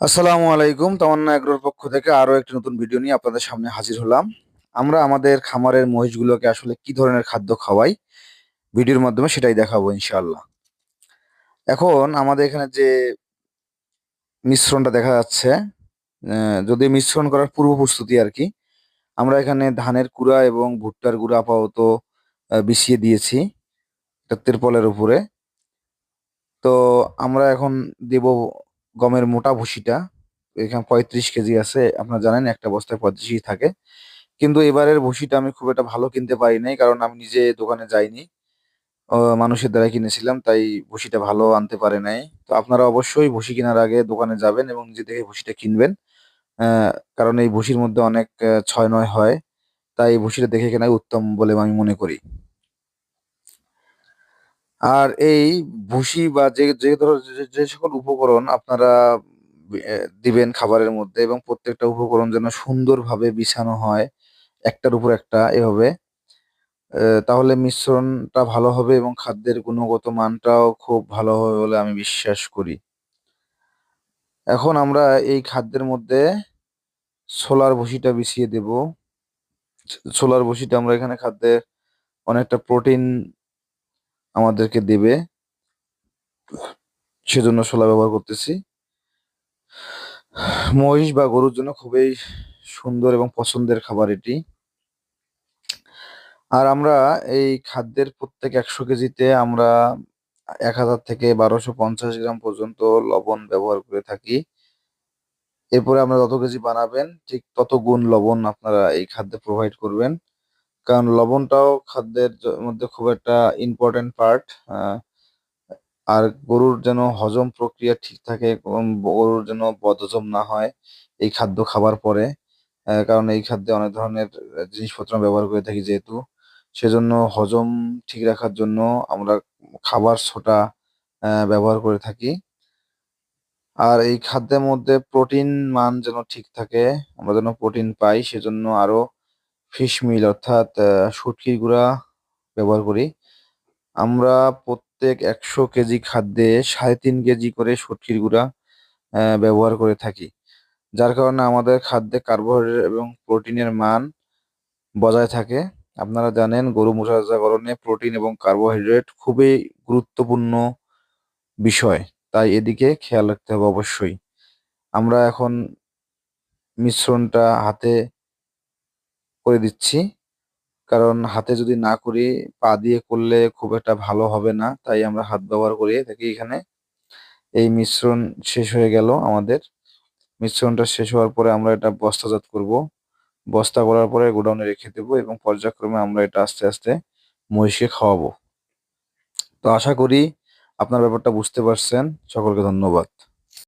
আসসালামু আলাইকুম। তামান্না এগ্রোর পক্ষ থেকে আরো একটি নতুন ভিডিও নিয়ে আপনাদের সামনে হাজির হলাম। আমরা আমাদের খামারের মহিষগুলোকে আসলে কি ধরনের খাদ্য খাওয়াই, ভিডিওর মাধ্যমে সেটাই দেখাবো ইনশাআল্লাহ। এখন আমাদের এখানে যে মিশ্রণটা দেখা যাচ্ছে, যদি মিশ্রণ করার পূর্ব প্রস্তুতি আর কি, আমরা এখানে ধানের কুড়া এবং ভুট্টার গুঁড়া আপাতত বিছিয়ে দিয়েছি একটা তিরপলের উপরে। তো আমরা এখন দেব গমের মোটা ভুসিটা। এখানে 35 কেজি আছে, আপনারা জানেন একটা বস্তায় 35 থাকে। কিন্তু এবারের ভুসিটা আমি খুব একটা ভালো কিনতে পারি নাই, কারণ আমি নিজে দোকানে যাইনি, মানুষের দ্বারা কিনেছিলাম, তাই ভুসিটা ভালো আনতে পারে নাই। তো আপনারা অবশ্যই ভুসি কেনার আগে দোকানে যাবেন এবং নিজে থেকে ভুসিটা কিনবেন। আহ, কারণ এই ভুসির মধ্যে অনেক ছয় নয় হয়, তাই এই ভুসিটা দেখে কেনাই উত্তম বলে আমি মনে করি। আর এই ভুসি বা যে যে যে সকল উপকরণ আপনারা দিবেন খাবারের মধ্যে, এবং প্রত্যেকটা উপকরণ যেন সুন্দরভাবে বিছানো হয় একটার উপর একটা, এভাবে তাহলে মিশ্রণটা ভালো হবে এবং খাদ্যের গুণগত মানটাও খুব ভালো হবে বলে আমি বিশ্বাস করি। এখন আমরা এই খাদ্যের মধ্যে ছোলার ভুসিটা মিশিয়ে দেব। ছোলার ভুসিটা আমরা এখানে খাদ্যে অনেকটা প্রোটিন আমাদেরকে দেবে, সেজন্য ছোলা ব্যবহার করতেছি। মহিষ বা গরুর জন্য খুবই সুন্দর এবং পছন্দের খাবার এটি। আর আমরা এই খাদ্যের প্রত্যেক 100 কেজিতে আমরা 1000 থেকে 1250 গ্রাম পর্যন্ত লবণ ব্যবহার করে থাকি। এরপরে আপনারা যত কেজি বানাবেন ঠিক তত গুণ লবণ আপনারা এই খাদ্যে প্রোভাইড করবেন, কারণ লবণটাও খাদ্যের মধ্যে খুব একটা ইম্পর্টেন্ট পার্ট। আর গরুর যেন হজম প্রক্রিয়া ঠিক থাকে এবং গরুর যেন বদহজম না হয় এই খাদ্য খাবার পরে। কারণ এই খাদ্যে অনেক ধরনের জিনিসপত্র আমরা ব্যবহার করে থাকি যেহেতু, সেজন্য হজম ঠিক রাখার জন্য আমরা খাবার সোডা ব্যবহার করে থাকি। আর এই খাদ্যের মধ্যে প্রোটিন মান যেন ঠিক থাকে, আমরা যেন প্রোটিন পাই, সেজন্য আরো ফিশ মিল অর্থাৎ শুটকির গুঁড়া ব্যবহার করি। আমরা প্রত্যেক 100 কেজি খাদ্যে 3.5 কেজি করে শুটকির গুঁড়া ব্যবহার করে থাকি, যার কারণে আমাদের খাদ্যে কার্বোহাইড্রেট এবং প্রোটিনের মান বজায় থাকে। আপনারা জানেন গরু মোটাতাজাকরণে প্রোটিন এবং কার্বোহাইড্রেট খুবই গুরুত্বপূর্ণ বিষয়, তাই এদিকে খেয়াল রাখতে হবে অবশ্যই। আমরা এখন মিশ্রণটা হাতে করে দিচ্ছি, কারণ হাতে যদি না করি, পা দিয়ে করলে খুব একটা ভালো হবে না, তাই আমরা হাত ব্যবহার করে থাকি এখানে। এই মিশ্রণ শেষ হয়ে গেল আমাদের। মিশ্রণটা শেষ হওয়ার পরে আমরা এটা বস্তাজাত করব। বস্তা করার পরে গোডাউনে রেখে দেবো এবং পর্যায়ক্রমে আমরা এটা আস্তে আস্তে মহিষকে খাওয়াবো। তো আশা করি আপনার ব্যাপারটা বুঝতে পারছেন। সকলকে ধন্যবাদ।